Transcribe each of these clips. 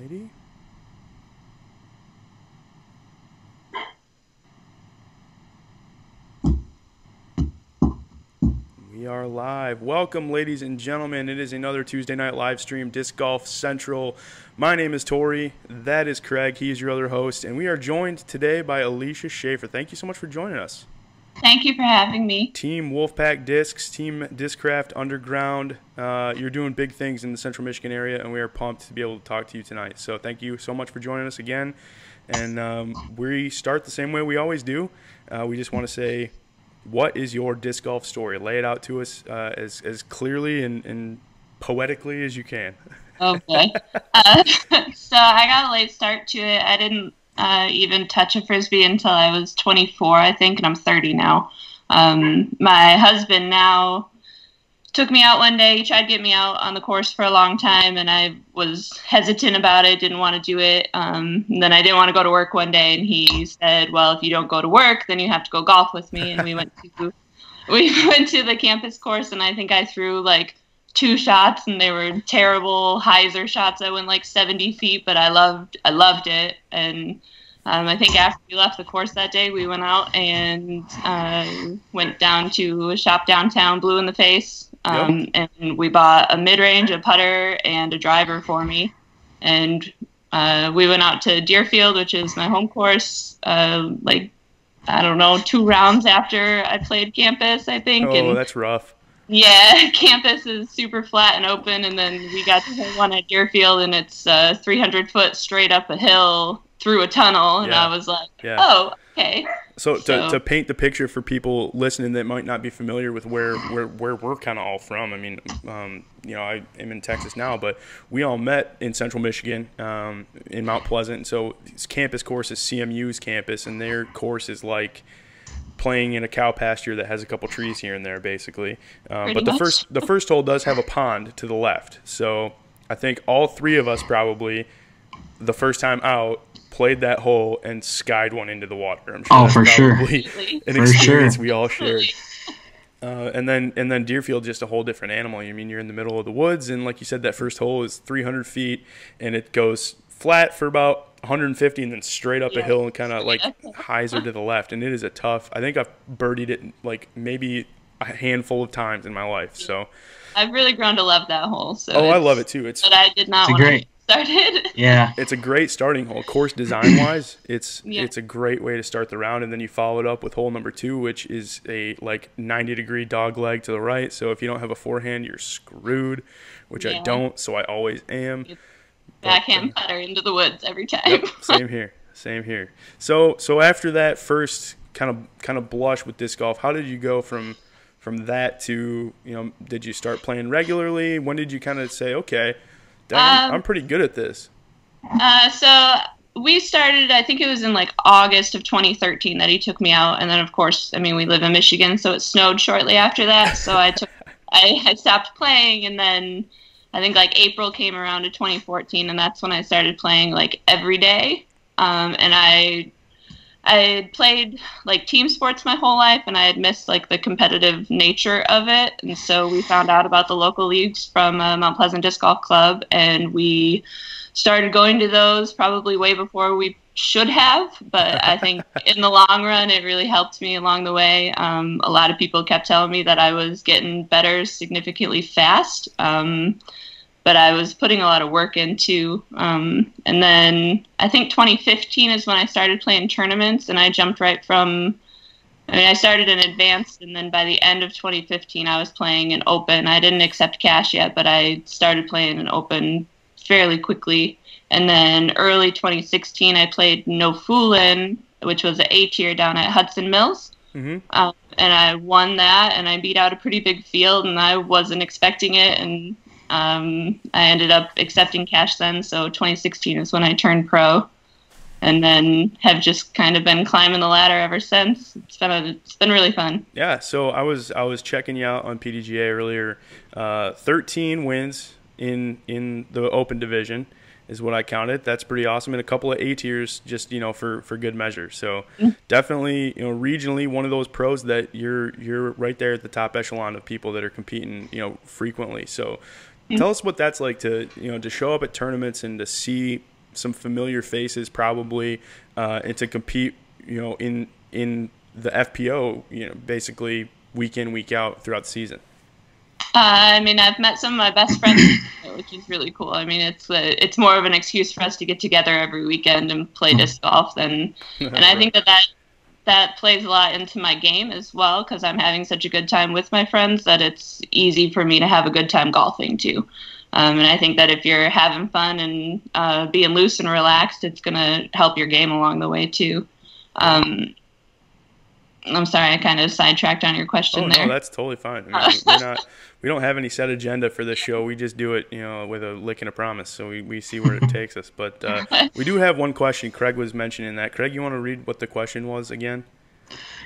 Alrighty. We are live. Welcome, ladies and gentlemen. It is another Tuesday night live stream, Disc Golf Central. My name is Tori. That is Craig. He is your other host. And we are joined today by Alisha Schafer. Thank you so much for joining us. Thank you for having me. Team Wolfpack Discs, Team Discraft Underground. You're doing big things in the Central Michigan area, and we are pumped to be able to talk to you tonight. So thank you so much for joining us again. And we start the same way we always do. We just want to say, what is your disc golf story? Lay it out to us as clearly and poetically as you can. Okay. So I got a late start to it. I didn't even touch a Frisbee until I was 24, I think, and I'm 30 now. My husband now took me out one day. He tried to get me out on the course for a long time, and I was hesitant about it, didn't want to do it. And then I didn't want to go to work one day, and he said, well, if you don't go to work, then you have to go golf with me. And we went to the campus course, and I think I threw like 2 shots, and they were terrible hyzer shots. I went like 70 feet, but I loved it. And I think after we left the course that day, we went out and went down to a shop downtown, Blue in the Face. And we bought a mid-range, a putter, and a driver for me. And we went out to Deerfield, which is my home course, like, I don't know, 2 rounds after I played campus, I think. Oh, and that's rough. yeah, campus is super flat and open, and then we got to hit one at Deerfield, and it's 300 foot straight up a hill through a tunnel, and I was like, oh, okay. So to paint the picture for people listening that might not be familiar with where we're kind of all from, I mean, I am in Texas now, but we all met in Central Michigan in Mount Pleasant. So this campus course is CMU's campus, and their course is like playing in a cow pasture that has a couple trees here and there, basically. But the first hole does have a pond to the left. So I think all 3 of us probably, the first time out, played that hole and skied one into the water. I'm sure for sure. An experience we all shared. And then Deerfield, just a whole different animal. I mean, you're in the middle of the woods, and like you said, that first hole is 300 feet, and it goes flat for about 150 and then straight up a hill and kind of like hyzer to the left. And it is a tough, I think I've birdied it like maybe a handful of times in my life. So I've really grown to love that hole. So I love it too. But I did not want to get started. Yeah. It's a great starting hole. Course design wise, it's a great way to start the round. And then you follow it up with hole number 2, which is a like 90-degree dog leg to the right. So if you don't have a forehand, you're screwed, which I don't. So I always am. Backhand putter into the woods every time. Yep, same here. So after that first kind of blush with disc golf, how did you go from that to, did you start playing regularly? When did you kind of say, okay, I'm pretty good at this? So we started, I think it was in like August of 2013 that he took me out, and then of course, I mean, we live in Michigan, so it snowed shortly after that. So I stopped playing, and then I think like April came around to 2014, and that's when I started playing like every day. And I had played like team sports my whole life, and I had missed like the competitive nature of it. And so we found out about the local leagues from Mount Pleasant Disc Golf Club, and we started going to those probably way before we should have. But I think in the long run, it really helped me along the way. A lot of people kept telling me that I was getting better significantly fast. But I was putting a lot of work into. And then I think 2015 is when I started playing tournaments, and I jumped right from, I started in advanced, and then by the end of 2015, I was playing an open. I didn't accept cash yet, but I started playing an open fairly quickly. And then early 2016, I played No Foolin', which was an A tier down at Hudson Mills. Mm-hmm. And I won that, and I beat out a pretty big field, and I wasn't expecting it. And I ended up accepting cash then, so 2016 is when I turned pro, and then have just kind of been climbing the ladder ever since. It's been really fun. Yeah, so I was checking you out on PDGA earlier. 13 wins in the open division is what I counted. That's pretty awesome, and a couple of A tiers just for good measure. So definitely regionally one of those pros that you're right there at the top echelon of people that are competing frequently. So tell us what that's like to to show up at tournaments and to see some familiar faces probably, and to compete, you know, in the FPO, you know, basically week in, week out throughout the season? I mean, I've met some of my best friends, which is really cool. I mean, it's more of an excuse for us to get together every weekend and play disc golf, and I think that plays a lot into my game as well, because I'm having such a good time with my friends that it's easy for me to have a good time golfing too. And I think that if you're having fun and being loose and relaxed, it's going to help your game along the way too. I'm sorry, I kind of sidetracked on your question there. No, that's totally fine. I mean, we don't have any set agenda for this show. We just do it, you know, with a lick and a promise. So we see where it takes us. But we do have one question. Craig was mentioning that. Craig, you want to read what the question was again?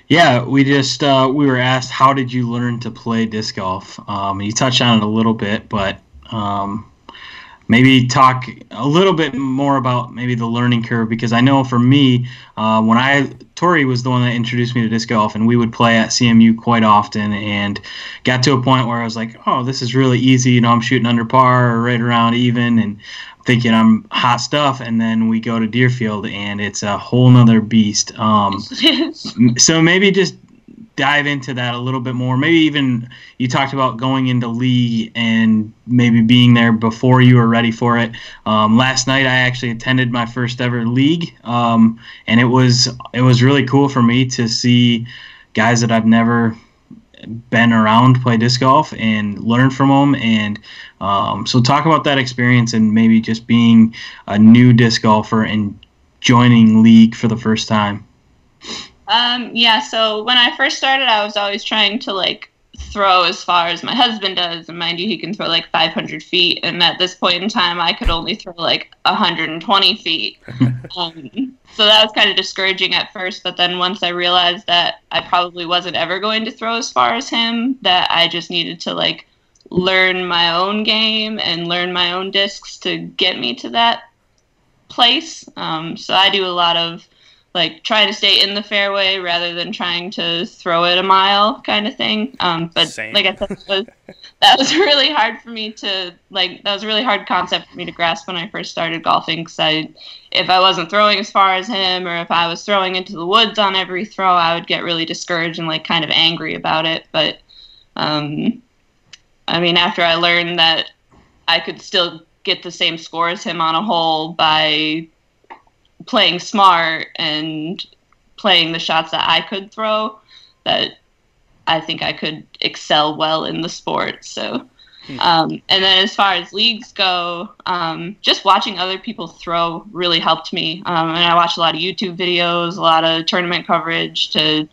Yeah, we were asked, how did you learn to play disc golf? You touched on it a little bit, but maybe talk a little bit more about maybe the learning curve, because I know for me, Tori was the one that introduced me to disc golf, and we would play at CMU quite often, and got to a point where I was like, oh, this is really easy. You know, I'm shooting under par or right around even, and thinking I'm hot stuff, and then we go to Deerfield, and it's a whole nother beast. So maybe just dive into that a little bit more. Maybe even you talked about going into league and maybe being there before you were ready for it. Last night I actually attended my first ever league, and it was really cool for me to see guys that I've never been around play disc golf and learn from them. And so talk about that experience and maybe just being a new disc golfer and joining league for the first time. Yeah, so when I first started, I was always trying to, like, throw as far as my husband does. And mind you, he can throw, like, 500 feet. And at this point in time, I could only throw, like, 120 feet. So that was kind of discouraging at first. But then once I realized that I probably wasn't ever going to throw as far as him, that I just needed to, like, learn my own game and learn my own discs to get me to that place. So I do a lot of, like, trying to stay in the fairway rather than trying to throw it a mile kind of thing. But Same. like I said, that was really hard for me to, like, that was a really hard concept for me to grasp when I first started golfing, because if I wasn't throwing as far as him, or if I was throwing into the woods on every throw, I would get really discouraged and, like, kind of angry about it. But I mean, after I learned that I could still get the same score as him on a hole by playing smart and playing the shots that I could throw, that I think I could excel well in the sport. So, and then as far as leagues go, just watching other people throw really helped me. And I watched a lot of YouTube videos, a lot of tournament coverage to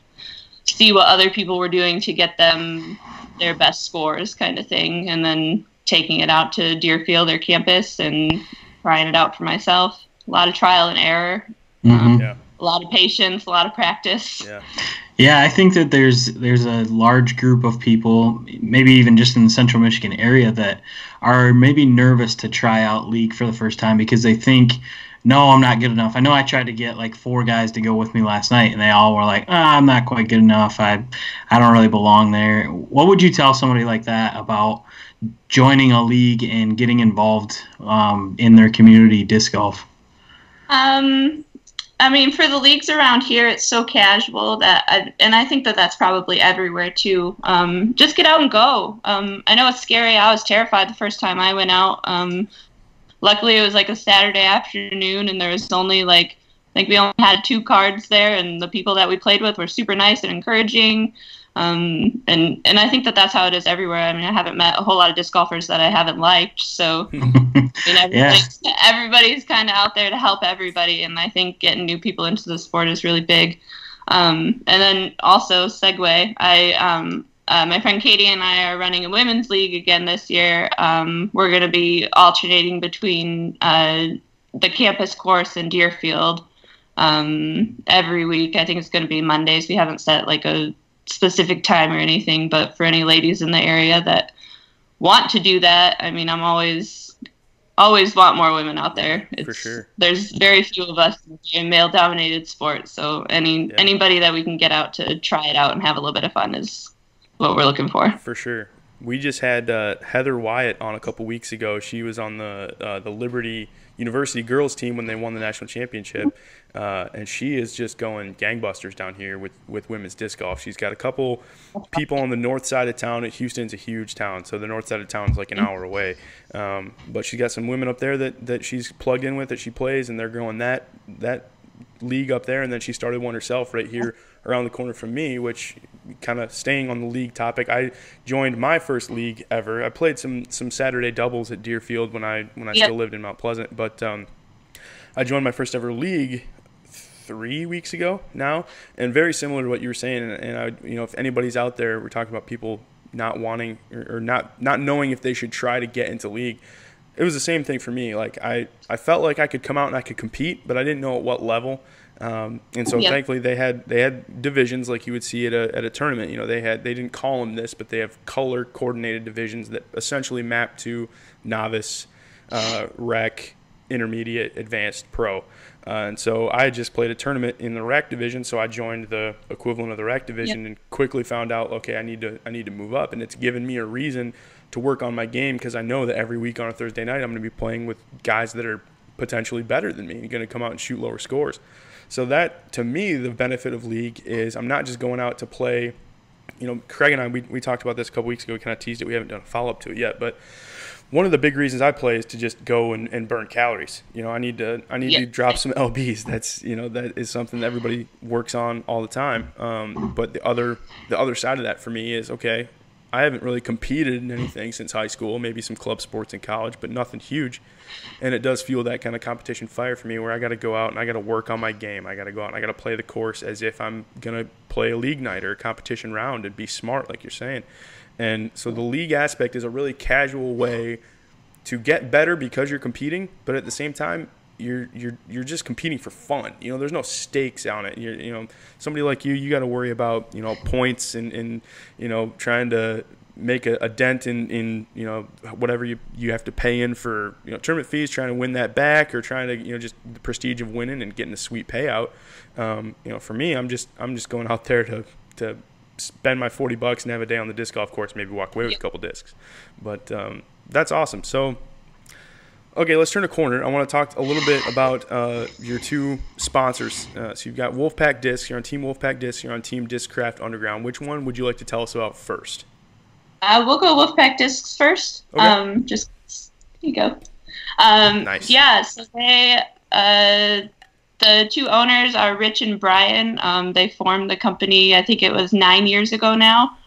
see what other people were doing to get them their best scores kind of thing. And then taking it out to Deerfield, their campus, and trying it out for myself. A lot of trial and error, a lot of patience, a lot of practice. Yeah, I think that there's a large group of people, maybe even just in the Central Michigan area, that are maybe nervous to try out league for the first time because they think, no, I'm not good enough. I know I tried to get like 4 guys to go with me last night, and they all were like, I'm not quite good enough. I don't really belong there. What would you tell somebody like that about joining a league and getting involved in their community disc golf? I mean, for the leagues around here, it's so casual that I think that that's probably everywhere too. Just get out and go. I know it's scary. I was terrified the first time I went out. Luckily, it was like a Saturday afternoon, and there was only I think we only had 2 cards there, and the people that we played with were super nice and encouraging. And I think that that's how it is everywhere. I mean, I haven't met a whole lot of disc golfers that I haven't liked. So, I mean, everybody's kind of out there to help everybody. And I think getting new people into the sport is really big. And then also, segue, my friend Katie and I are running a women's league again this year. We're going to be alternating between the campus course and Deerfield every week. I think it's going to be Mondays. We haven't set like a specific time or anything, but for any ladies in the area that want to do that, I mean, I'm always want more women out there. For sure. There's very few of us in a male-dominated sport, so anybody that we can get out to try it out and have a little bit of fun is what we're looking for. For sure. We just had Heather Wyatt on a couple weeks ago. She was on the Liberty University girls team when they won the national championship, and she is just going gangbusters down here with women's disc golf. She's got a couple people on the north side of town. Houston's a huge town, so the north side of town is like an hour away. But she's got some women up there that she's plugged in with, that she plays, and they're growing that league up there. And then she started one herself right here around the corner from me, which, kind of staying on the league topic, I joined my first league ever. I played some Saturday doubles at Deerfield when I still lived in Mount Pleasant, but I joined my first ever league 3 weeks ago now, and very similar to what you were saying. And I, if anybody's out there, we're talking about people not wanting or not knowing if they should try to get into league. It was the same thing for me. Like I felt like I could come out and I could compete, but I didn't know at what level. And so thankfully they had divisions like you would see at a tournament. They didn't call them this, but they have color coordinated divisions that essentially map to novice, rec, intermediate, advanced, pro. And so I had just played a tournament in the rec division, so I joined the equivalent of the rec division and quickly found out, okay, I need to move up, and it's given me a reason to work on my game, because I know that every week on a Thursday night I'm going to be playing with guys that are potentially better than me and going to come out and shoot lower scores. So that, to me, the benefit of league is I'm not just going out to play. Craig and I, we talked about this a couple weeks ago. We kind of teased it. We haven't done a follow-up to it yet. But one of the big reasons I play is to just go and burn calories. I need to drop some lbs. That's that is something that everybody works on all the time. But the other side of that for me is, okay, I haven't really competed in anything since high school, maybe some club sports in college, but nothing huge. And it does fuel that kind of competition fire for me, where I got to go out and I got to work on my game. I got to go out and I got to play the course as if I'm going to play a league night or a competition round, and be smart, like you're saying. And so the league aspect is a really casual way to get better because you're competing, but at the same time, you're just competing for fun. There's no stakes on it. Somebody like you got to worry about points and trying to make a dent in whatever you have to pay in for tournament fees, trying to win that back, or trying to just the prestige of winning and getting a sweet payout. For me, I'm just going out there to spend my $40 and have a day on the disc golf course, maybe walk away with a couple discs. But that's awesome. So okay, let's turn a corner. I want to talk a little bit about your two sponsors. So you've got Wolfpack Discs. You're on Team Wolfpack Discs. You're on Team Discraft Underground. Which one would you like to tell us about first? We'll go Wolfpack Discs first. Okay. Just here you go. Nice. Yeah. So they, the two owners are Rich and Brian. They formed the company, I think it was 9 years ago now.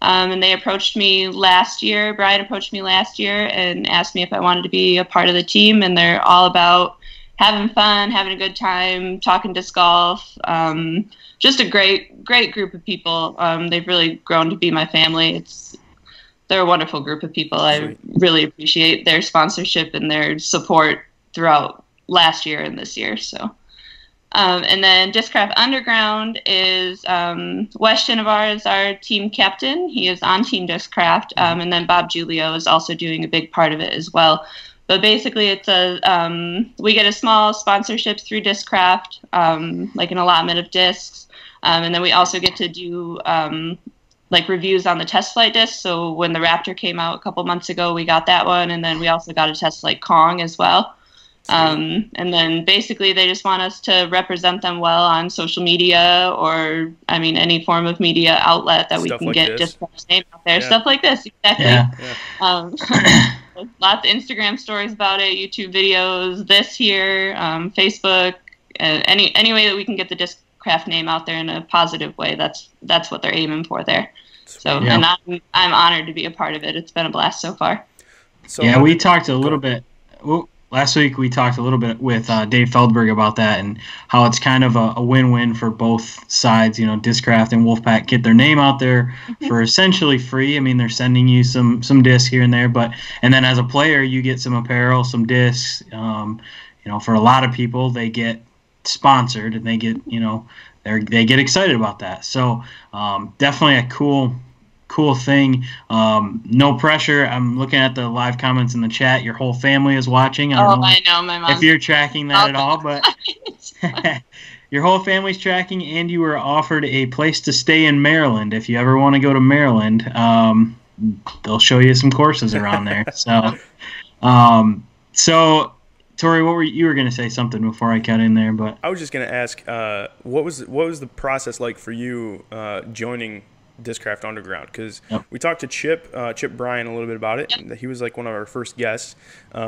And they approached me last year. Brian approached me last year and asked me if I wanted to be a part of the team. And they're all about having fun, having a good time, talking disc golf. Just a great group of people. They've really grown to be my family. They're a wonderful group of people. I really appreciate their sponsorship and their support throughout last year and this year. So. And then Discraft Underground is Weston of ours, our team captain. He is on Team Discraft, and then Bob Giulio is also doing a big part of it as well. But basically, it's we get a small sponsorship through Discraft, like an allotment of discs, and then we also get to do like reviews on the test flight disc. So when the Raptor came out a couple months ago, we got that one, and then we also got a test flight Kong as well. And then basically they just want us to represent them well on social media, or any form of media outlet that we can get Discraft's name out there. Stuff like this, exactly. Lots of Instagram stories about it, YouTube videos, this here, Facebook, any way that we can get the Discraft name out there in a positive way. That's what they're aiming for there. So, and I'm honored to be a part of it. It's been a blast so far. So we talked a little bit. Last week we talked a little bit with Dave Feldberg about that, and how it's kind of a win-win for both sides. Discraft and Wolfpack get their name out there for essentially free. They're sending you some discs here and there, and then as a player you get some apparel, some discs. For a lot of people, they get sponsored, and they get they get excited about that. So definitely a cool thing. No pressure. I'm looking at the live comments in the chat. Your whole family is watching. I know my mom. If you're tracking that at all, but your whole family's tracking, and you were offered a place to stay in Maryland if you ever want to go to Maryland. they'll show you some courses around there. So Tori, you were going to say something before I cut in there, but I was just going to ask, what was the process like for you joining Discraft Underground? Because we talked to Chip Bryan a little bit about it. Yep. He was like one of our first guests.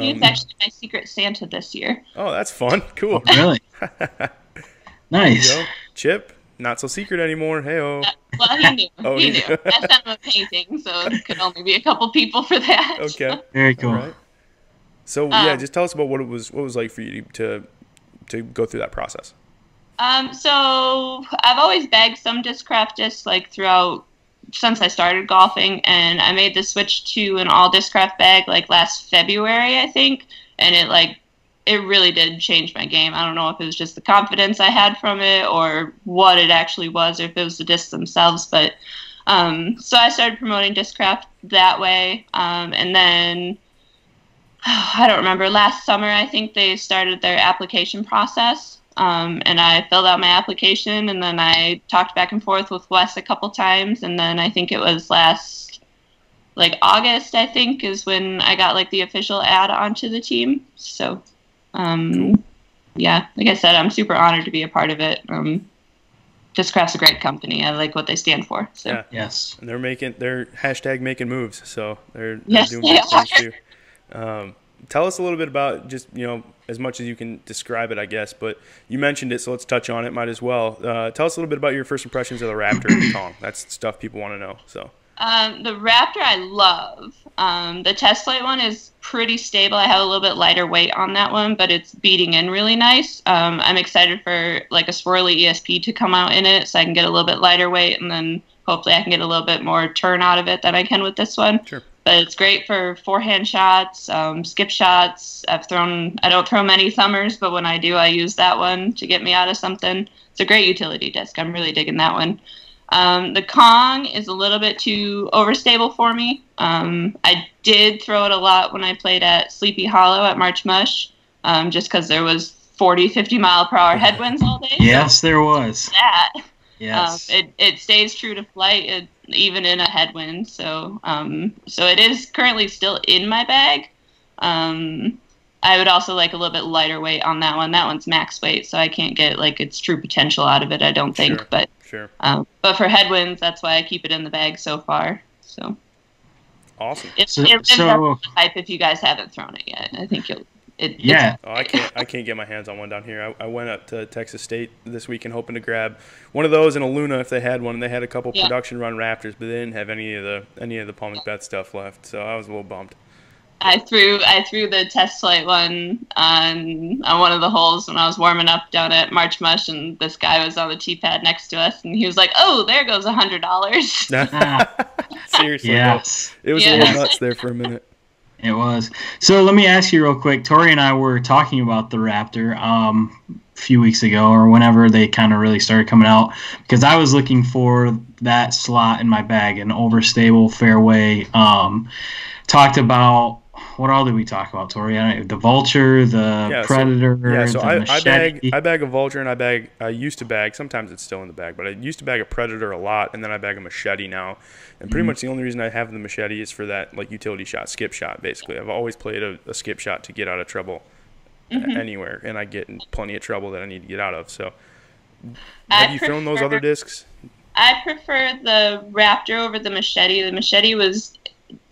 He was actually my Secret Santa this year. Oh, that's fun. Cool. Oh, really? Nice. Chip, not so secret anymore. Hey-oh. Well, he knew. He knew. I sent him a painting, so it could only be a couple people for that. Okay. Very cool. Right. So just tell us about what it was like for you to go through that process. So I've always bagged some Discraft discs like throughout since I started golfing, and I made the switch to an all Discraft bag like last February, I think, and it really did change my game. I don't know if it was just the confidence I had from it or what it actually was, or if it was the discs themselves, but so I started promoting Discraft that way, and then I don't remember, last summer I think they started their application process, and I filled out my application, and then I talked back and forth with Wes a couple times, and then I think it was last August, I think, is when I got the official add onto the team. So cool. Yeah, like I said, I'm super honored to be a part of it. Discraft's a great company. I like what they stand for. So. Yeah. Yes. And they're making moves, so they're doing they good things are. too. Tell us a little bit about just, as much as you can describe it, I guess, but you mentioned it, so let's touch on it, might as well. Tell us a little bit about your first impressions of the Raptor and the Kong. That's stuff people want to know. So. The Raptor I love. The test flight one is pretty stable. I have a little bit lighter weight on that one, but it's beating in really nice. I'm excited for a swirly ESP to come out in it so I can get a little bit lighter weight, and then hopefully I can get a little bit more turn out of it than I can with this one. Sure. But it's great for forehand shots, skip shots. I don't throw many thumbers, but when I do, I use that one to get me out of something. It's a great utility disc. I'm really digging that one. The Kong is a little bit too overstable for me. I did throw it a lot when I played at Sleepy Hollow at March Mush, just because there was 40, 50 mile per hour headwinds all day. Yes, there was. That. Yes. It stays true to flight, even in a headwind. So it is currently still in my bag. I would also like a little bit lighter weight on that one. That one's max weight, so I can't get its true potential out of it, I don't think. Sure. But for headwinds, that's why I keep it in the bag so far. So awesome. It lives up to the hype if you guys haven't thrown it yet. I think I can't get my hands on one down here. I went up to Texas State this weekend hoping to grab one of those in a Luna if they had one. And they had a couple production run Raptors, but they didn't have any of the Paul McBeth stuff left. So I was a little bummed. I threw the test flight one on one of the holes when I was warming up down at March Mush, and this guy was on the tee pad next to us, and he was like, "Oh, there goes $100." Seriously, yes. It was a little nuts there for a minute. It was. So let me ask you real quick. Tori and I were talking about the Raptor a few weeks ago, or whenever they kind of really started coming out, because I was looking for that slot in my bag, an overstable fairway. Talked about, what all did we talk about, Tori? The Vulture, the Predator, so the Machete. I bag a Vulture, and I used to bag, sometimes it's still in the bag, but I used to bag a Predator a lot, and then I bag a Machete now. And pretty much the only reason I have the Machete is for that utility shot, skip shot, basically. I've always played a skip shot to get out of trouble anywhere, and I get in plenty of trouble that I need to get out of. So have you thrown those other discs? I prefer the Raptor over the Machete.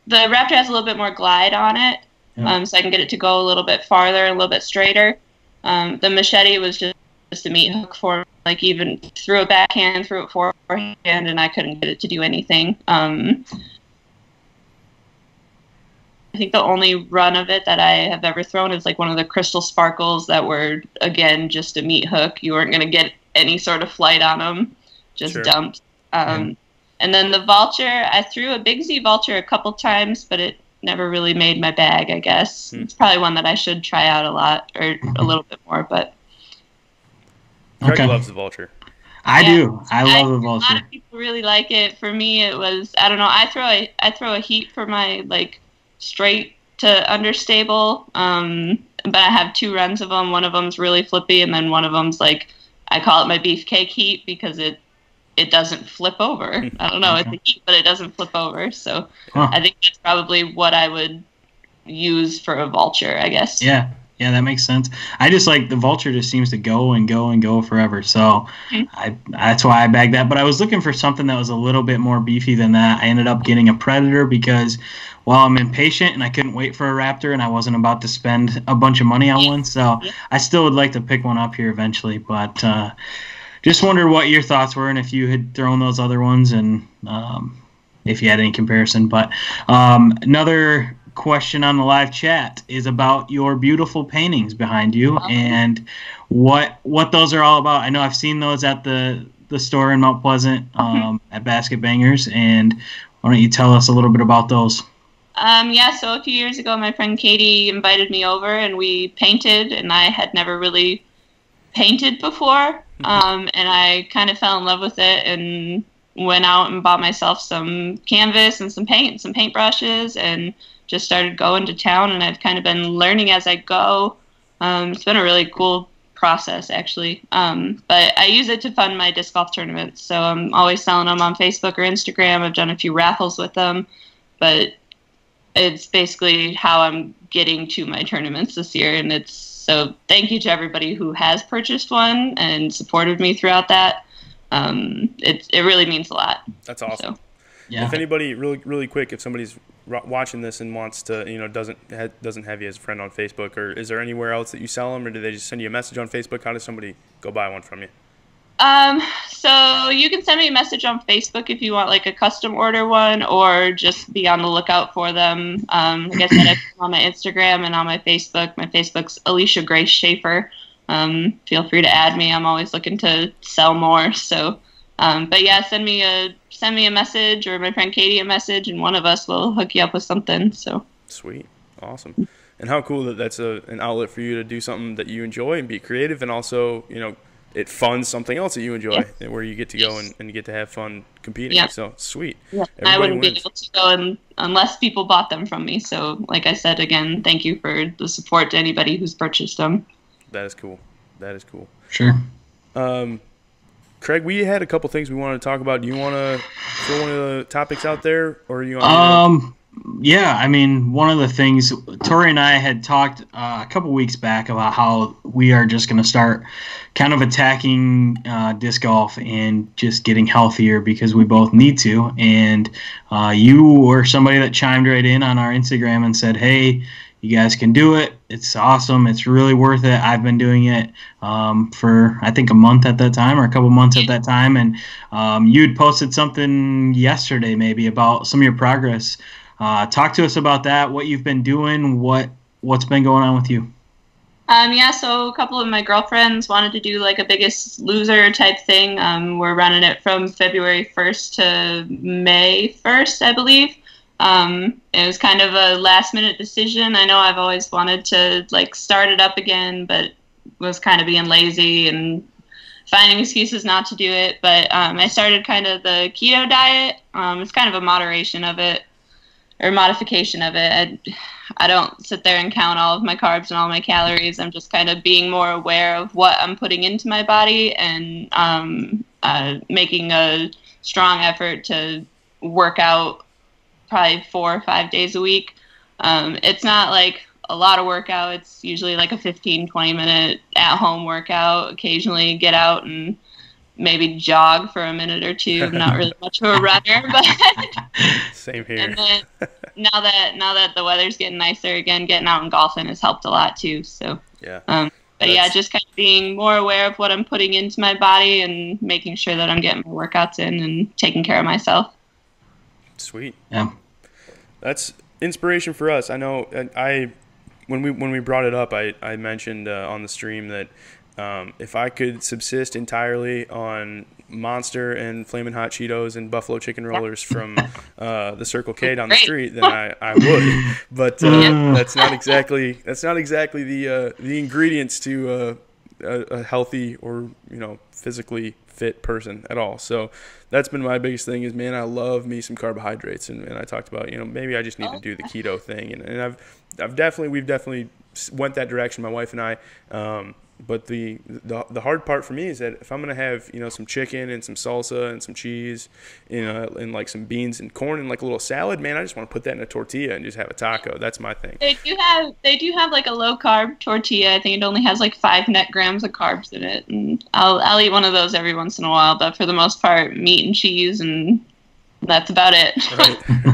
The Raptor has a little bit more glide on it, so I can get it to go a little bit farther, a little bit straighter. The Machete was just a meat hook for me. Even threw it backhand, threw it forehand, and I couldn't get it to do anything. I think the only run of it that I have ever thrown is one of the Crystal Sparkles that were, again, just a meat hook. You weren't going to get any sort of flight on them, just dumped. And then the Vulture, I threw a Big Z Vulture a couple times, but it never really made my bag, I guess. It's probably one that I should try out a lot, or a little bit more, but... Greg loves the Vulture. I do. I love the Vulture. A lot of people really like it. For me, it was, I don't know, I throw a heat for my, straight to understable, but I have two runs of them. One of them's really flippy, and then one of them's, I call it my beefcake heat, because it doesn't flip over. I don't know, it's the heat, but it doesn't flip over. So I think that's probably what I would use for a vulture, I guess. Yeah, that makes sense. I just like the vulture just seems to go and go and go forever. So that's why I bagged that. But I was looking for something that was a little bit more beefy than that. I ended up getting a predator because, well, I'm impatient and I couldn't wait for a raptor and I wasn't about to spend a bunch of money on one. So I still would like to pick one up here eventually. But just wondered what your thoughts were and if you had thrown those other ones and if you had any comparison. But another question on the live chat is about your beautiful paintings behind you and what those are all about. I know I've seen those at the store in Mount Pleasant at Basket Bangers, and why don't you tell us a little bit about those? So a few years ago, my friend Katie invited me over and we painted, and I had never really painted before, and I kind of fell in love with it and went out and bought myself some canvas and some paint, some paintbrushes, and just started going to town, and I've kind of been learning as I go. It's been a really cool process, actually. But I use it to fund my disc golf tournaments, so I'm always selling them on Facebook or Instagram. I've done a few raffles with them, but it's basically how I'm getting to my tournaments this year, and so thank you to everybody who has purchased one and supported me throughout that. It really means a lot. That's awesome. So. Yeah. If anybody, really quick, if somebody's watching this and wants to, doesn't have you as a friend on Facebook, or is there anywhere else that you sell them, or do they just send you a message on Facebook? How does somebody go buy one from you? So you can send me a message on Facebook if you want like a custom order one, or just be on the lookout for them. Like I said, on my Instagram and on my Facebook. My Facebook's Alisha Grace Schafer. Feel free to add me. I'm always looking to sell more. So, but yeah, send me a message, or my friend Katie a message, and one of us will hook you up with something. So sweet, awesome, and how cool that that's an outlet for you to do something that you enjoy and be creative, and also it funds something else that you enjoy, where you get to go and you get to have fun competing. Yeah. So sweet. Yeah. I wouldn't be able to go unless people bought them from me. So like I said, again, thank you for the support to anybody who's purchased them. That is cool. That is cool. Sure. Craig, we had a couple things we wanted to talk about. Do you want to throw one of the topics out there, or do you want Yeah, I mean, one of the things, Tori and I had talked a couple weeks back about how we are just going to start kind of attacking disc golf and just getting healthier because we both need to. And you were somebody that chimed right in on our Instagram and said, hey, you guys can do it. It's awesome. It's really worth it. I've been doing it for, I think, a month at that time, or a couple months at that time. And you'd posted something yesterday maybe about some of your progress. Talk to us about that, what you've been doing, what's been going on with you. So a couple of my girlfriends wanted to do like a Biggest Loser type thing. We're running it from February 1st to May 1st, I believe. It was kind of a last minute decision. I know I've always wanted to like start it up again, but was kind of being lazy and finding excuses not to do it. But I started kind of the keto diet. It's kind of a moderation of it, or modification of it. I don't sit there and count all of my carbs and all my calories. I'm just kind of being more aware of what I'm putting into my body, and making a strong effort to work out probably 4 or 5 days a week. It's not like a lot of workout. It's usually like a 15-20 minute at-home workout. Occasionally get out and maybe jog for a minute or two. I'm not really much of a runner, but same here. And then now that the weather's getting nicer again, getting out and golfing has helped a lot too. So yeah. But yeah, just kind of being more aware of what I'm putting into my body and making sure that I'm getting my workouts in and taking care of myself. Sweet. Yeah. That's inspiration for us. I know when we brought it up, I mentioned on the stream that if I could subsist entirely on Monster and Flamin' Hot Cheetos and Buffalo Chicken Rollers from the Circle K down the street, then I would. But that's not exactly the ingredients to a healthy or physically fit person at all. So that's been my biggest thing is, man, I love me some carbohydrates, and I talked about maybe I just need to do the keto thing, and we've definitely went that direction, my wife and I. But the hard part for me is that if I'm gonna have some chicken and some salsa and some cheese, and like some beans and corn and like a little salad, man, I just want to put that in a tortilla and just have a taco. That's my thing. They do have like a low carb tortilla. I think it only has like 5 net grams of carbs in it, and I'll eat one of those every once in a while. But for the most part, meat and cheese, and that's about it.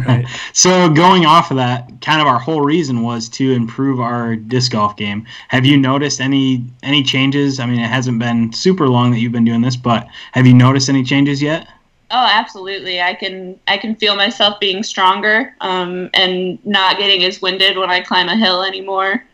Right. So going off of that, kind of our whole reason was to improve our disc golf game. Have you noticed any changes? I mean, it hasn't been super long that you've been doing this, but have you noticed any changes yet? Oh, absolutely. I can feel myself being stronger, and not getting as winded when I climb a hill anymore.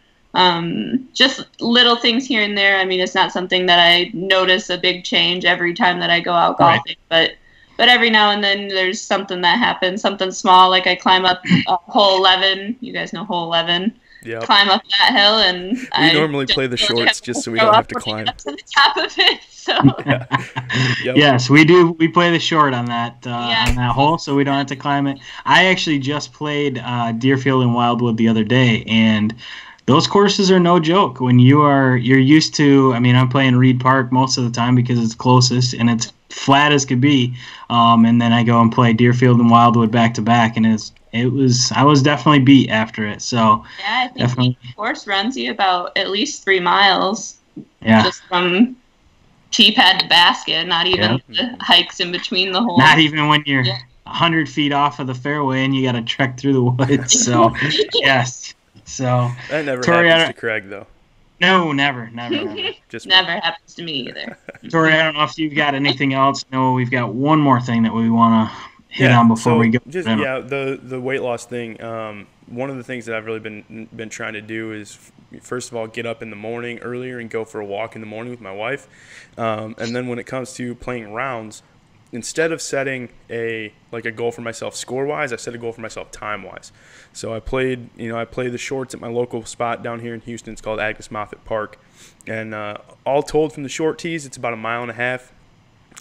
Just little things here and there. I mean, it's not something that I notice a big change every time that I go out golfing, but every now and then there's something that happens, something small, like I climb up hole 11. You guys know hole 11. Yep. Climb up that hill, and we normally play the shorts just so we don't have to climb up to the top of it. So yeah. Yep. Yes, we do. We play the short on that on that hole, so we don't have to climb it. I actually just played Deerfield and Wildwood the other day, and those courses are no joke. When you're used to, I mean, I'm playing Reed Park most of the time because it's closest and it's flat as could be. And then I go and play Deerfield and Wildwood back to back, and I was definitely beat after it. So yeah, I think the course runs you about at least 3 miles. Yeah. Just from tee pad to basket, not even the hikes in between the holes. Not even when you're 100 feet off of the fairway and you got to trek through the woods. So yes. So that never Tori, happens to Craig though. No, never. Just never happens to me either. Tori, I don't know if you've got anything else. No, we've got one more thing that we want to hit on before we go. Just the weight loss thing. One of the things that I've really been trying to do is, first of all, get up in the morning earlier and go for a walk in the morning with my wife. And then when it comes to playing rounds, instead of setting a goal for myself score-wise, I set a goal for myself time-wise. So I played the shorts at my local spot down here in Houston. It's called Agnes Moffett Park. And all told from the short tees, it's about 1.5 miles.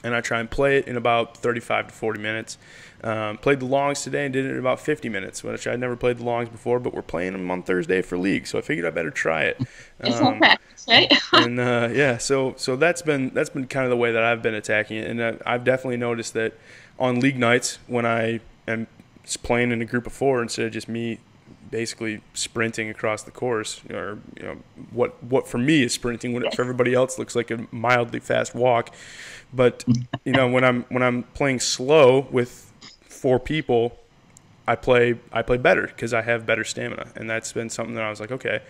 And I try and play it in about 35 to 40 minutes. Played the longs today and did it in about 50 minutes, which I'd never played the longs before, but we're playing them on Thursday for league, so I figured I better try it. It's all practice, right? And so that's been kind of the way that I've been attacking it, and I've definitely noticed that on league nights when I am playing in a group of 4 instead of just me basically sprinting across the course, or what for me is sprinting, when it for everybody else looks like a mildly fast walk. But when I'm playing slow with 4 people, I play better because I have better stamina, and that's been something that I was like, okay.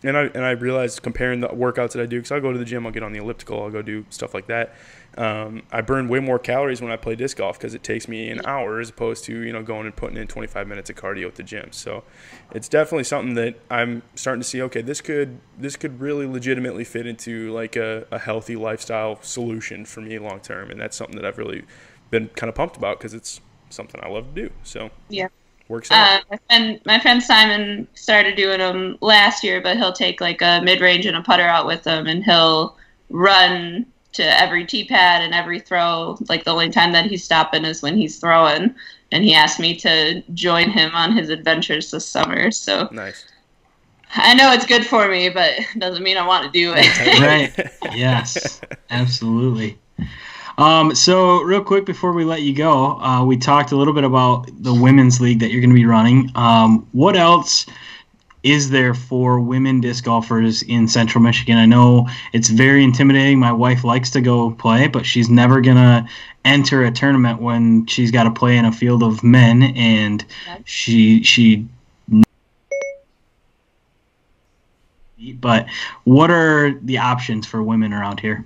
And I realized, comparing the workouts that I do, because I'll go to the gym, I'll get on the elliptical, I'll go do stuff like that. I burn way more calories when I play disc golf because it takes me an hour as opposed to going and putting in 25 minutes of cardio at the gym. So it's definitely something that I'm starting to see. Okay, this could really legitimately fit into like a healthy lifestyle solution for me long term, and that's something that I've really been kind of pumped about because it's something I love to do. So yeah. Works out. And my friend Simon started doing them last year, but he'll take like a mid-range and a putter out with him, and he'll run to every tee pad and every throw. Like the only time that he's stopping is when he's throwing. And he asked me to join him on his adventures this summer. So nice. I know it's good for me, but it doesn't mean I want to do it. Right. Yes, absolutely. So real quick before we let you go, we talked a little bit about the women's league that you're going to be running. What else is there for women disc golfers in Central Michigan? I know it's very intimidating. My wife likes to go play, but she's never going to enter a tournament when she's got to play in a field of men, and she but what are the options for women around here?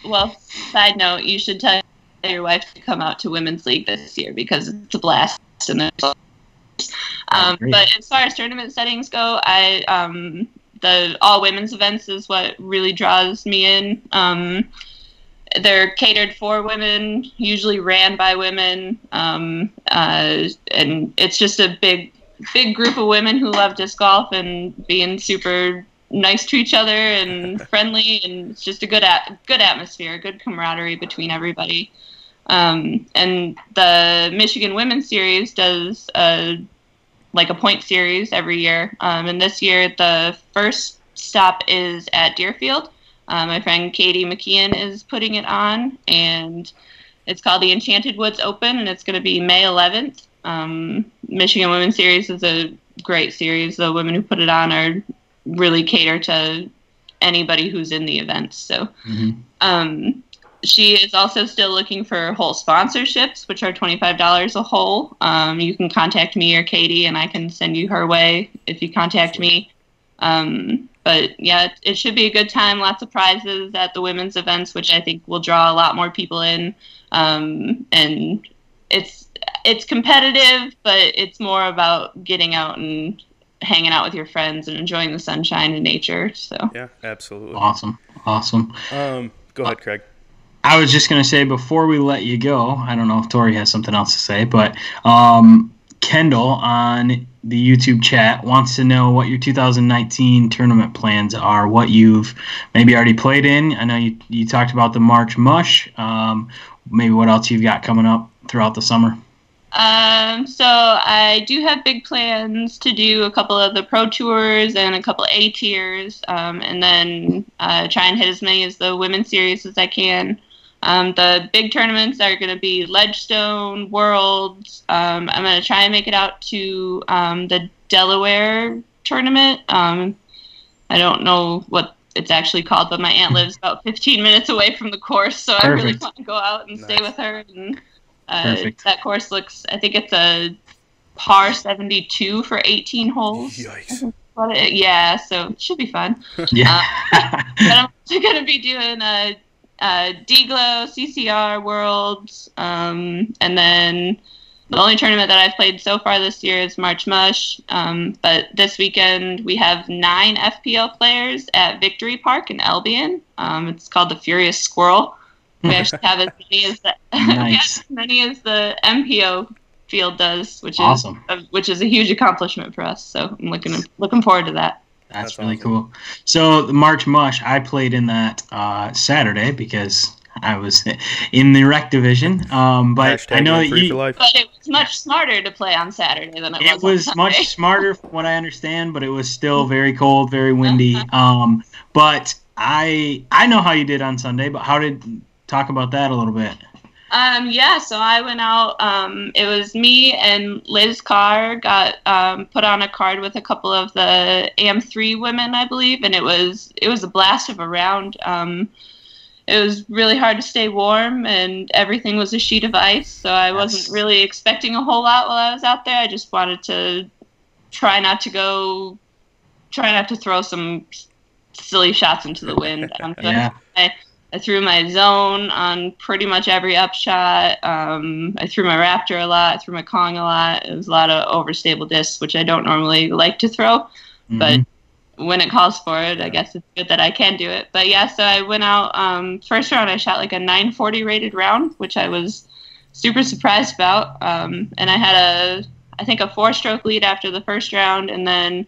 Well, side note, you should tell your wife to come out to Women's League this year because it's a blast. But as far as tournament settings go, the all women's events is what really draws me in. They're catered for women, usually ran by women, and it's just a big group of women who love disc golf and being super nice to each other and friendly, and it's just a good atmosphere, good camaraderie between everybody. And the Michigan Women's Series does a point series every year. And this year, the first stop is at Deerfield. My friend Katie McKeon is putting it on, and it's called the Enchanted Woods Open, and it's going to be May 11th. Michigan Women's Series is a great series. The women who put it on are really cater to anybody who's in the event. So she is also still looking for hole sponsorships, which are $25 a hole. You can contact me or Katie, and I can send you her way if you contact me. But yeah, it should be a good time. Lots of prizes at the women's events, which I think will draw a lot more people in. And it's competitive, but it's more about getting out and hanging out with your friends and enjoying the sunshine and nature. So yeah, absolutely. Awesome. Go ahead, Craig. I was just going to say, before we let you go, I don't know if Tori has something else to say, but Kendall on the YouTube chat wants to know what your 2019 tournament plans are, what you've maybe already played in. I know you talked about the March Mush. Maybe what else you've got coming up throughout the summer. So I do have big plans to do a couple of the pro tours and a couple of A tiers, and then try and hit as many as the women's series as I can. The big tournaments are going to be Ledgestone, Worlds. I'm going to try and make it out to the Delaware tournament. I don't know what it's actually called, but my aunt lives about 15 minutes away from the course, so I really want to go out and stay with her. And that course looks, I think it's a par 72 for 18 holes. Yikes. Yeah, so it should be fun. Yeah. But I'm also going to be doing D-Glow, CCR, Worlds, and then the only tournament that I've played so far this year is March Mush. But this weekend we have 9 FPO players at Victory Park in Albion. It's called the Furious Squirrel. We actually have as many as the MPO field does, which awesome. Which is a huge accomplishment for us. So I'm looking forward to that. That's really cool. So the March Mush, I played in that Saturday because I was in the rec division. But I know that But it was much smarter to play on Saturday than it was. It was much smarter, from what I understand, but it was still very cold, very windy. But I know how you did on Sunday. But talk about that a little bit. Yeah, so I went out. It was me and Liz Carr got put on a card with a couple of the AM3 women, I believe, and it was a blast of a round. It was really hard to stay warm, and everything was a sheet of ice, so I wasn't really expecting a whole lot while I was out there. I just wanted to try not to throw some silly shots into the wind. I threw my zone on pretty much every upshot. I threw my Raptor a lot. I threw my Kong a lot. It was a lot of overstable discs, which I don't normally like to throw. But when it calls for it, I guess it's good that I can do it. But yeah, so I went out. First round, I shot like a 940 rated round, which I was super surprised about. And I had I think a 4-stroke lead after the first round. And then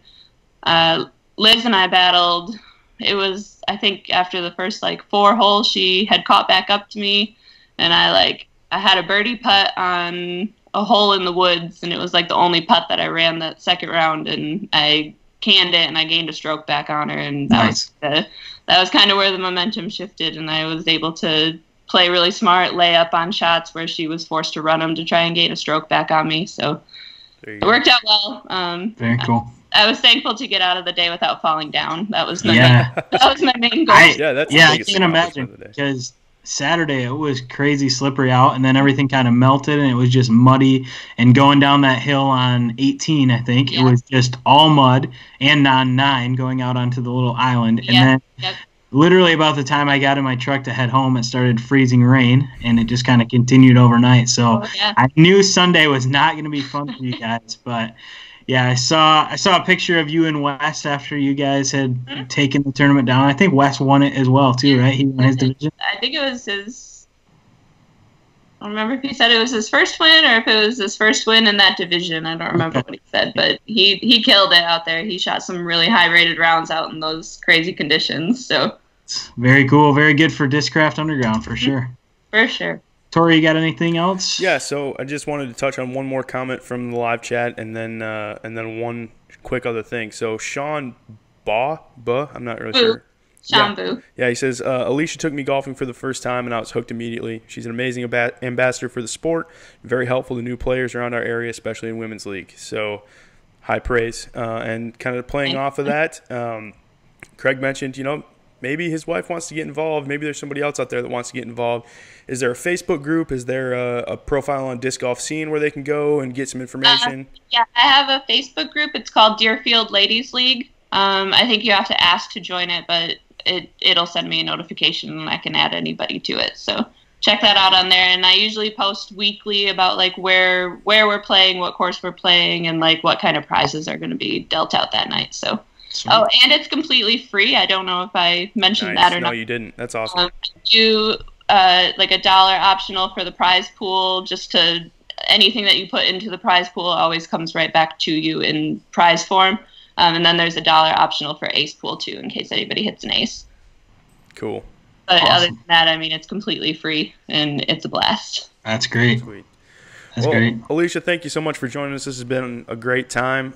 Liz and I battled. It was, I think, after the first 4 holes, she had caught back up to me, and I had a birdie putt on a hole in the woods, and it was the only putt that I ran that second round, and I canned it, and I gained a stroke back on her, and that was kind of where the momentum shifted, and I was able to play really smart, lay up on shots where she was forced to run them to try and gain a stroke back on me. So it worked out well. Very cool. I was thankful to get out of the day without falling down. That was my main goal. I can imagine, because Saturday it was crazy slippery out, and then everything kind of melted, and it was just muddy. And going down that hill on 18, I think, it was just all mud, and on 9 going out onto the little island. And then literally about the time I got in my truck to head home, it started freezing rain, and it just kind of continued overnight. So I knew Sunday was not going to be fun for you guys, but yeah, I saw a picture of you and Wes after you guys had taken the tournament down. I think Wes won it as well too, right? He won his division. I think it was his. I don't remember if he said it was his first win or if it was his first win in that division. I don't remember what he said, but he killed it out there. He shot some really high-rated rounds out in those crazy conditions. So very cool, very good for Discraft Underground for sure. For sure. Tori, you got anything else? Yeah, so I just wanted to touch on one more comment from the live chat, and then one quick other thing. So Sean I'm not really Boo. sure. Sean Boo. Yeah, he says, Alisha took me golfing for the first time, and I was hooked immediately. She's an amazing ambassador for the sport, very helpful to new players around our area, especially in women's league. So, high praise. And kind of playing off of that, Craig mentioned, maybe his wife wants to get involved. Maybe there's somebody else out there that wants to get involved. Is there a Facebook group? Is there a profile on Disc Golf Scene where they can go and get some information? Yeah, I have a Facebook group. It's called Deerfield Ladies League. I think you have to ask to join it, but it'll send me a notification and I can add anybody to it. So check that out on there. And I usually post weekly about like where we're playing, what course we're playing, and like what kind of prizes are going to be dealt out that night. So. Sweet. Oh, and it's completely free. I don't know if I mentioned that or not. No, you didn't. That's awesome. Do like $1 optional for the prize pool. Just to anything that you put into the prize pool always comes right back to you in prize form. And then there's $1 optional for ace pool too, in case anybody hits an ace. Cool. But awesome. Other than that, I mean, it's completely free and it's a blast. That's great. Sweet. That's great. Alisha, thank you so much for joining us. This has been a great time.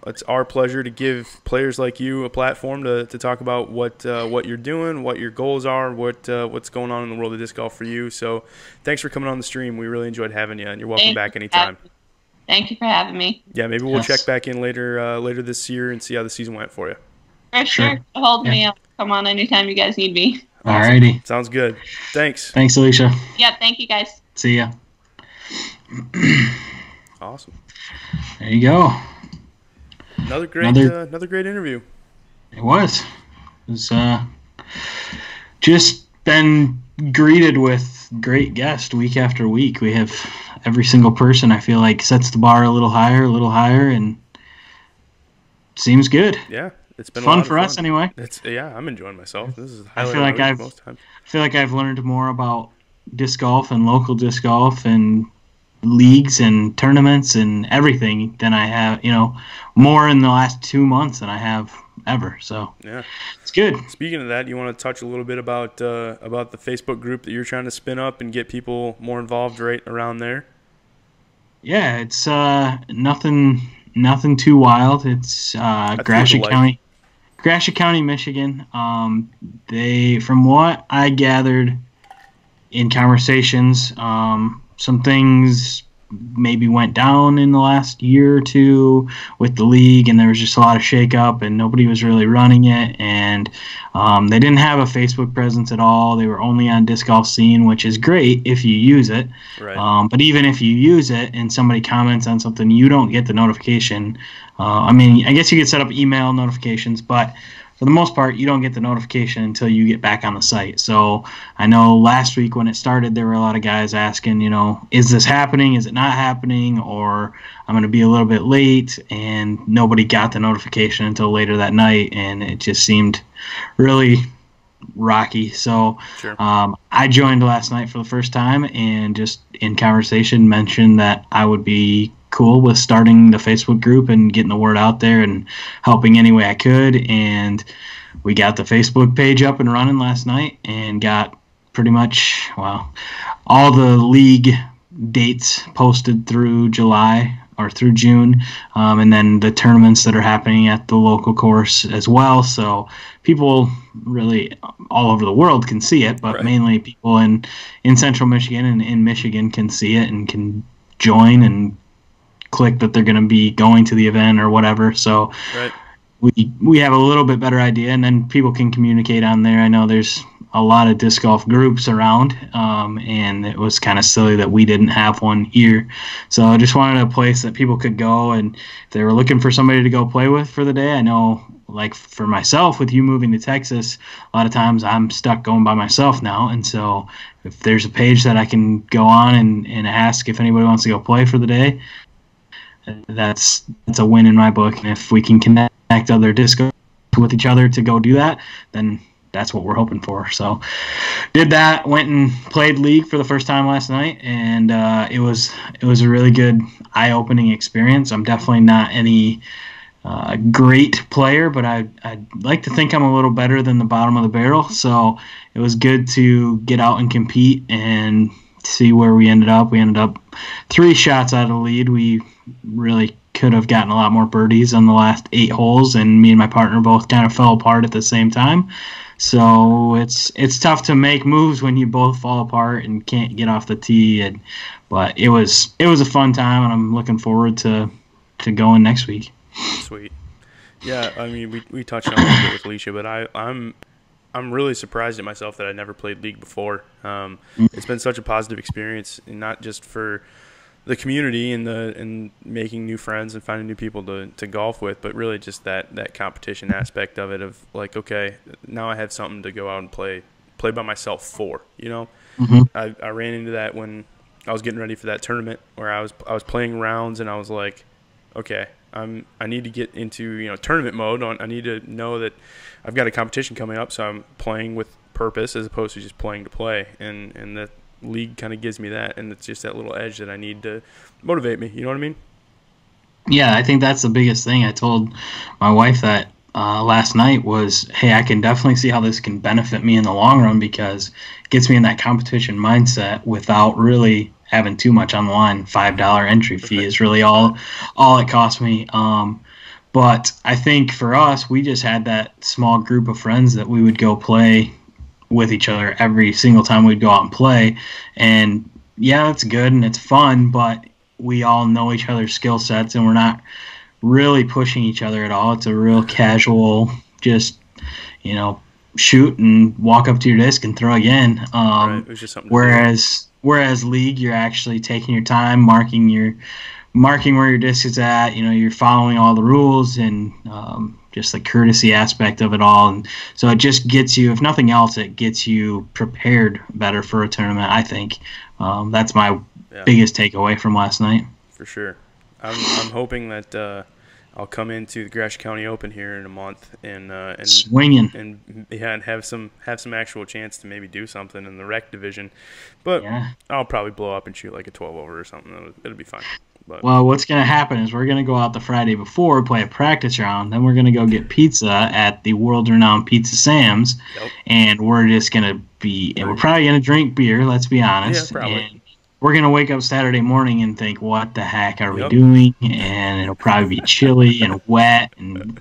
It's our pleasure to give players like you a platform to talk about what you're doing, what your goals are, what's going on in the world of disc golf for you. So thanks for coming on the stream. We really enjoyed having you, and you're welcome back anytime. Thank you for having me. Yeah, maybe we'll check back in later this year and see how the season went for you. For sure. Hold me up. Come on anytime you guys need me. Awesome. Alrighty. Sounds good. Thanks. Thanks, Alisha. Yep, thank you guys. See ya. Awesome. There you go. Another great interview. It was just been greeted with great guests week after week. We have every single person, I feel like, sets the bar a little higher, and seems good. Yeah, it's been fun for us anyway. I'm enjoying myself. This is I feel like I've learned more about disc golf and local disc golf and leagues and tournaments and everything than I have, more in the last 2 months than I have ever. So yeah, it's good. Speaking of that, you want to touch a little bit about the Facebook group that you're trying to spin up and get people more involved right around there? Yeah, it's nothing too wild. It's Gratiot County, Michigan. From what I gathered in conversations, some things maybe went down in the last year or two with the league, and there was just a lot of shakeup, and nobody was really running it, and they didn't have a Facebook presence at all. They were only on Disc Golf Scene, which is great if you use it. Right. But even if you use it and somebody comments on something, you don't get the notification. I guess you could set up email notifications, but for the most part, you don't get the notification until you get back on the site. So I know last week when it started, there were a lot of guys asking, is this happening? Is it not happening? Or I'm going to be a little bit late, and nobody got the notification until later that night, and it just seemed really rocky. So sure. I joined last night for the first time, and just in conversation mentioned that I would be cool with starting the Facebook group and getting the word out there and helping any way I could. And we got the Facebook page up and running last night and got pretty much, all the league dates posted through July or through June, and then the tournaments that are happening at the local course as well. So people really all over the world can see it, but right. Mainly people in Central Michigan and in Michigan can see it and can join and click that they're going to be going to the event or whatever. So right. we have a little bit better idea, and then people can communicate on there. I know there's a lot of disc golf groups around, and it was kind of silly that we didn't have one here. So I just wanted a place that people could go, and if they were looking for somebody to go play with for the day. I know, like for myself, with you moving to Texas, a lot of times I'm stuck going by myself now, and so if there's a page that I can go on and ask if anybody wants to go play for the day, that's a win in my book. And if we can connect other discos with each other to go do that, then that's what we're hoping for. So did that, went and played League for the first time last night, and it was a really good eye-opening experience. I'm definitely not any great player, but I'd like to think I'm a little better than the bottom of the barrel. So it was good to get out and compete and see where we ended up. We ended up 3 shots out of the lead. We really could have gotten a lot more birdies on the last 8 holes, and me and my partner both kind of fell apart at the same time. So it's tough to make moves when you both fall apart and can't get off the tee. But it was a fun time, and I'm looking forward to going next week. Sweet. Yeah, I mean, we touched on it a little bit with Alisha, but I'm really surprised at myself that I never played League before. It's been such a positive experience, and not just for the community and making new friends and finding new people to golf with, but really just that competition aspect of it, of like, okay, now I have something to go out and play by myself for, you know. I ran into that when I was getting ready for that tournament where I was playing rounds, and I was like, okay, I need to get into, you know, tournament mode. I need to know that I've got a competition coming up, so I'm playing with purpose as opposed to just playing to play, and that League kind of gives me that, and it's just that little edge that I need to motivate me. You know what I mean? Yeah, I think that's the biggest thing. I told my wife that last night was, hey, I can definitely see how this can benefit me in the long run, because it gets me in that competition mindset without really having too much on the line. $5 entry fee is really all it cost me. But I think for us, we just had that small group of friends that we would go play with each other every single time we'd go out and play. And yeah, it's good and it's fun, but we all know each other's skill sets, and we're not really pushing each other at all. It's a real casual, just, you know, shoot and walk up to your disc and throw again. Right. It was just something Whereas League, you're actually taking your time, marking where your disc is at. You know, you're following all the rules, and just the courtesy aspect of it all. And so it just gets you, if nothing else, it gets you prepared better for a tournament, I think. That's my biggest takeaway from last night. For sure. I'm hoping that I'll come into the Gratiot County Open here in a month and swinging and have some actual chance to maybe do something in the rec division. But I'll probably blow up and shoot like a 12 over or something. It'll be fine. But, well, what's going to happen is we're going to go out the Friday before, play a practice round, then we're going to go get pizza at the world-renowned Pizza Sam's, and we're just going to be – and we're probably going to drink beer, let's be honest. Yeah, probably. And we're going to wake up Saturday morning and think, what the heck are we doing? And it'll probably be chilly and wet, and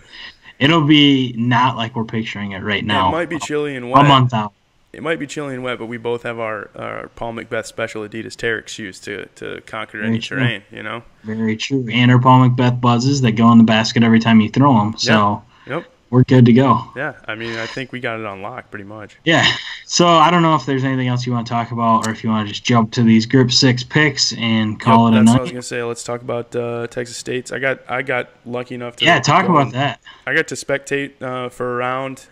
it'll be not like we're picturing it right now. It might be chilly and wet. A month out. It might be chilly and wet, but we both have our Paul Macbeth special Adidas Terex shoes to conquer any terrain, you know? Very true. And our Paul Macbeth buzzes that go in the basket every time you throw them. So we're good to go. Yeah, I mean, I think we got it on lock pretty much. Yeah. So I don't know if there's anything else you want to talk about, or if you want to just jump to these Group 6 picks and call it a night. That's what I was going to say. Let's talk about Texas State's. I got lucky enough to talk about that. I got to spectate for a round.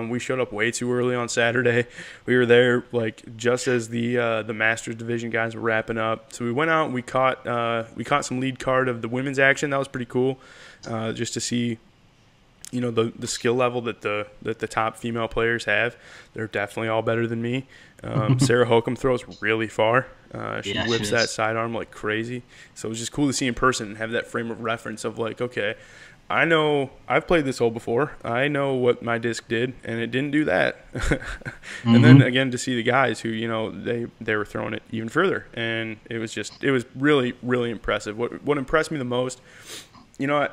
We showed up way too early on Saturday. We were there like just as the Masters Division guys were wrapping up. So we went out and we caught some lead card of the women's action. That was pretty cool, just to see, you know, the skill level that the top female players have. They're definitely all better than me. Sarah Holcomb throws really far. She whips that sidearm like crazy. So it was just cool to see in person and have that frame of reference of like, okay, I know I've played this hole before. I know what my disc did, and it didn't do that. And then again to see the guys who, you know, they were throwing it even further, and it was really, really impressive. What impressed me the most, you know,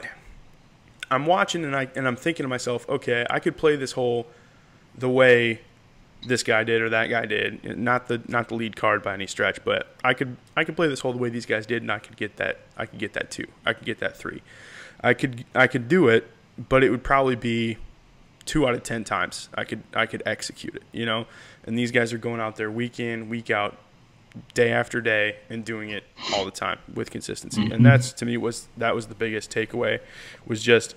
I'm watching and I'm thinking to myself, okay, I could play this hole the way this guy did or that guy did, not the lead card by any stretch, but I could play this hole the way these guys did, and I could get that 2. I could get that 3. I could do it, but it would probably be 2 out of 10 times I could execute it, you know. And these guys are going out there week in, week out, day after day, and doing it all the time with consistency. And that's, to me, that was the biggest takeaway, was just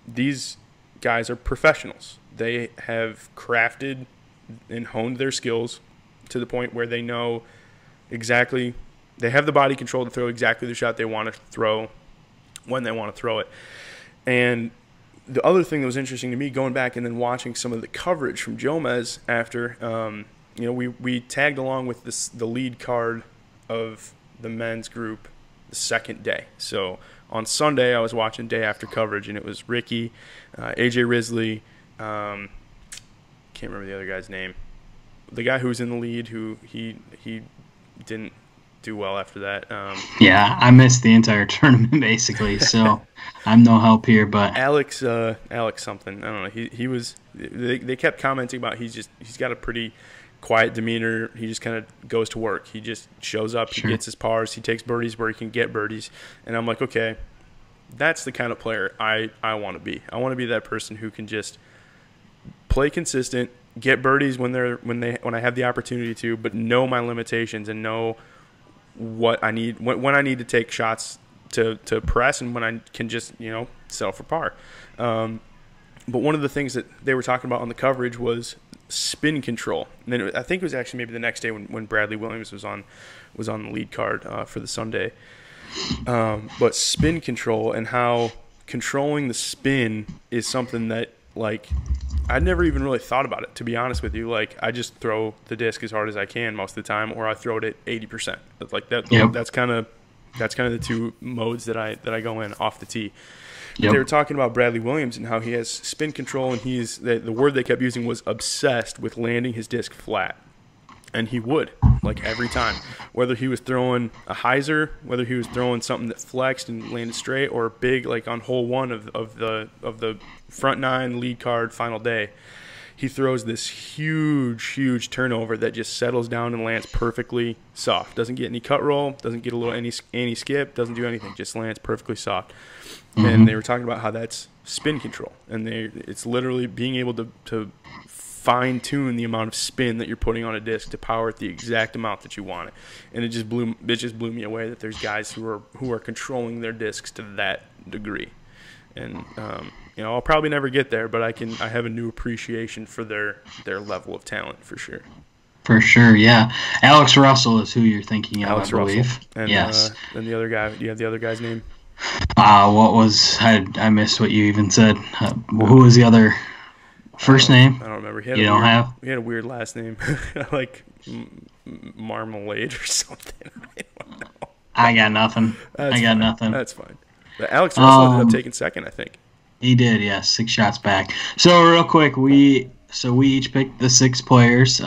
these guys are professionals. They have crafted and honed their skills to the point where they know exactly, they have the body control to throw exactly the shot they want to throw when they want to throw it. And the other thing that was interesting to me, going back and then watching some of the coverage from Jomez after, you know, we tagged along with the lead card of the men's group the second day. So on Sunday, I was watching day after coverage, and it was Ricky, AJ Risley, can't remember the other guy's name, the guy who was in the lead, who he didn't do well after that. Yeah, I missed the entire tournament basically, so I'm no help here. But Alex something, I don't know. He was. They kept commenting about he's got a pretty quiet demeanor. He just kind of goes to work. He just shows up. Sure. He gets his pars. He takes birdies where he can get birdies. And I'm like, okay, that's the kind of player I want to be. I want to be that person who can just play consistent, get birdies when I have the opportunity to, but know my limitations and know what I need when I need to take shots to press and when I can just settle for par. But one of the things that they were talking about on the coverage was spin control. And then I think it was actually maybe the next day when Bradley Williams was on the lead card for the Sunday. But spin control and how controlling the spin is something that, like, I'd never even really thought about it, to be honest with you. Like, I just throw the disc as hard as I can most of the time, or I throw it at 80%. Like that. Yep. That's kind of the two modes that I go in off the tee. Yep. They were talking about Bradley Williams and how he has spin control, and the word they kept using was obsessed with landing his disc flat. And he would, like, every time. Whether he was throwing a hyzer, whether he was throwing something that flexed and landed straight, or big, like on hole one of the front nine lead card final day, he throws this huge turnover that just settles down and lands perfectly soft. Doesn't get any cut roll, doesn't get a little any skip, doesn't do anything, just lands perfectly soft. Mm-hmm. And they were talking about how that's spin control, and it's literally being able to fine tune the amount of spin that you're putting on a disc to power it the exact amount that you want it. And it just blew me away that there's guys who are controlling their discs to that degree. And I'll probably never get there, but I have a new appreciation for their level of talent for sure. For sure, yeah. Alex Russell is who you're thinking of, Alex I believe. Russell. And, yes. And the other guy. Do you have the other guy's name? I missed what you even said. Who was the other first name? I don't remember. He had a weird last name, like Marmalade or something. I don't know. I got nothing. Nothing. That's fine. But Alex Russell ended up taking second, I think. He did, yes, 6 shots back. So real quick, we each picked the 6 players.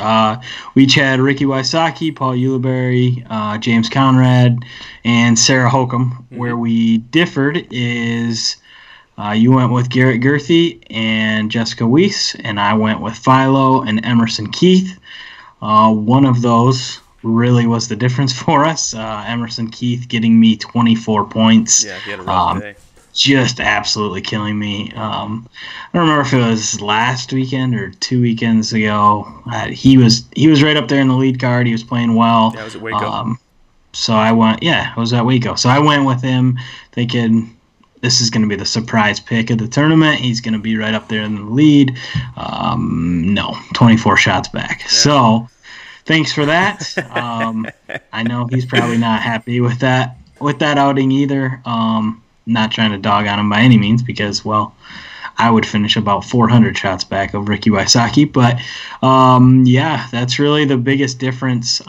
We each had Ricky Wysocki, Paul Ulibarri, James Conrad, and Sarah Holcomb. Mm-hmm. Where we differed is you went with Garrett Gerthy and Jessica Weiss, and I went with Philo and Emerson Keith. One of those really was the difference for us. Emerson Keith getting me 24 points. Yeah, he had a rough day. Just absolutely killing me. I don't remember if it was last weekend or 2 weekends ago. He was right up there in the lead card. He was playing well. Yeah, it was at Waco. So I went. Yeah, it was at Waco. So I went with him, thinking this is going to be the surprise pick of the tournament. He's going to be right up there in the lead. No, 24 shots back. Yeah. So thanks for that. I know he's probably not happy with that outing either. Not trying to dog on him by any means because, well, I would finish about 400 shots back of Ricky Wysocki. But, yeah, that's really the biggest difference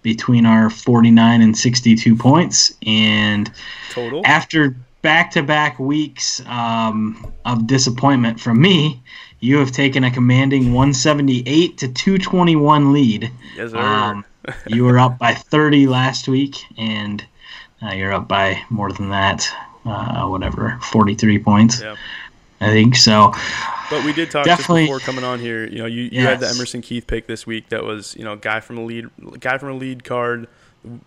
between our 49 and 62 points. And total after back-to-back weeks of disappointment from me, you have taken a commanding 178 to 221 lead. Yes, sir. You were up by 30 last week, and you're up by more than that, 43 points. Yep. I think so. But we did talk just before coming on here. You had the Emerson Keith pick this week. That was guy from a lead card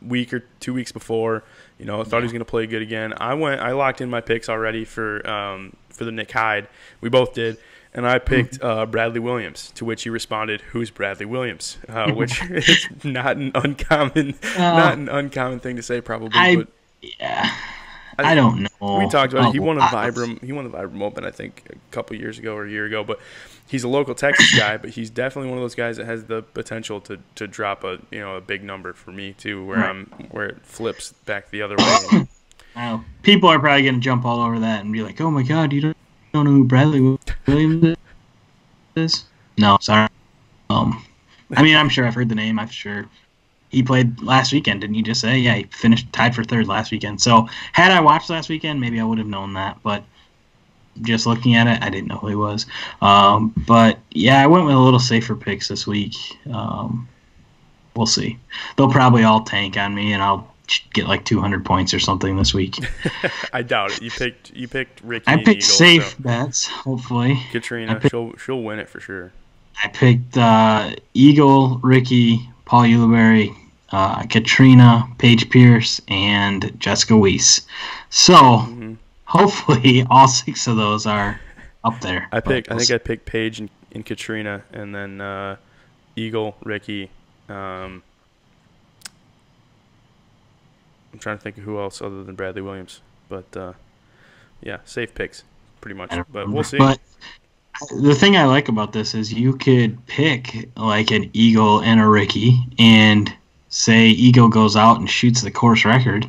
week or 2 weeks before. I thought he was going to play good again. I locked in my picks already for the Nick Hyde. We both did. And I picked Bradley Williams, to which he responded, "Who's Bradley Williams?" Which is not an uncommon thing to say, probably. I don't know. We talked about it. He won a Vibram Open, I think, a couple years ago or a year ago. But he's a local Texas guy. But he's definitely one of those guys that has the potential to drop a big number for me too, where it flips back the other way. People are probably going to jump all over that and be like, "Oh my God, you don't know who Bradley Williams is?" No, sorry. I mean, I'm sure I've heard the name. I'm sure he played last weekend. Didn't you just say? Yeah, he finished tied for third last weekend. So had I watched last weekend, maybe I would have known that. But just looking at it, I didn't know who he was. But yeah, I went with a little safer picks this week. we'll see. They'll probably all tank on me, and I'll get like 200 points or something this week. I doubt it. You picked Ricky. I picked Eagle, safe bets, hopefully. Katrina, she'll win it for sure. I picked Eagle, Ricky, Paul Ulibarri, Katrina, Paige Pierce, and Jessica Weiss. So hopefully all 6 of those are up there. I think I picked Paige and Katrina, and then Eagle, Ricky. I'm trying to think of who else other than Bradley Williams, but yeah, safe picks pretty much. But we'll see. But the thing I like about this is you could pick like an Eagle and a Ricky, and say Eagle goes out and shoots the course record.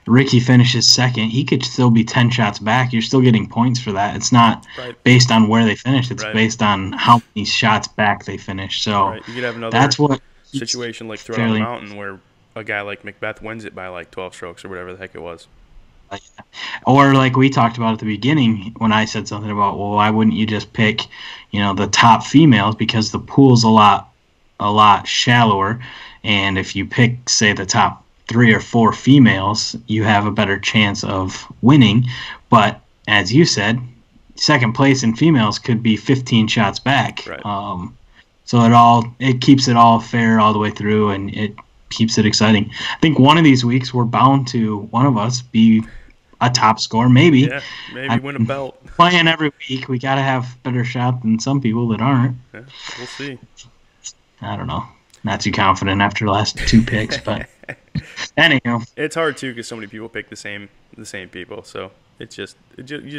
Ricky finishes second. He could still be 10 shots back. You're still getting points for that. It's not based on where they finished. It's based on how many shots back they finished. So you could have another situation like Throwdown the Mountain where a guy like Macbeth wins it by like 12 strokes or whatever the heck it was. Or like we talked about at the beginning when I said something about, well, why wouldn't you just pick, the top females, because the pool's a lot shallower, and if you pick, say, the top 3 or 4 females, you have a better chance of winning. But as you said, second place in females could be 15 shots back. Right. So it keeps it all fair all the way through, and it keeps it exciting. I think one of these weeks we're bound to, one of us, be a top score, maybe. Yeah, maybe win a belt. Playing every week, we got to have better shot than some people that aren't. Yeah, we'll see. I don't know. Not too confident after the last 2 picks, but anyhow. It's hard too because so many people pick the same people, so you just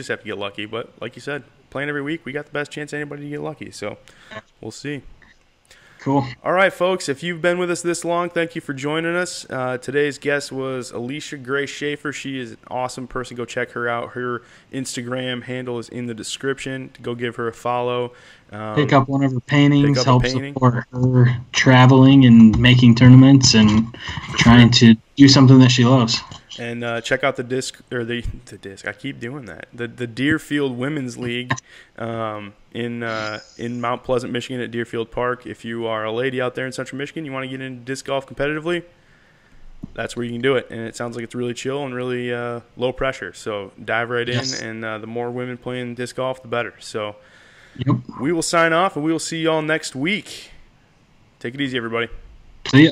have to get lucky. But like you said, playing every week, we got the best chance anybody to get lucky. So we'll see. Cool. All right, folks, if you've been with us this long, thank you for joining us. Today's guest was Alisha Grace Schafer. She is an awesome person. Go check her out. Her Instagram handle is in the description. Go give her a follow. Pick up one of her paintings. Help support her traveling and making tournaments and trying to do something that she loves. And check out the disc. I keep doing that. The Deerfield Women's League in Mount Pleasant, Michigan, at Deerfield Park. If you are a lady out there in Central Michigan, you want to get into disc golf competitively, that's where you can do it. And it sounds like it's really chill and really low pressure. So dive right in, and the more women playing disc golf, the better. So we will sign off, and we will see you all next week. Take it easy, everybody. See ya.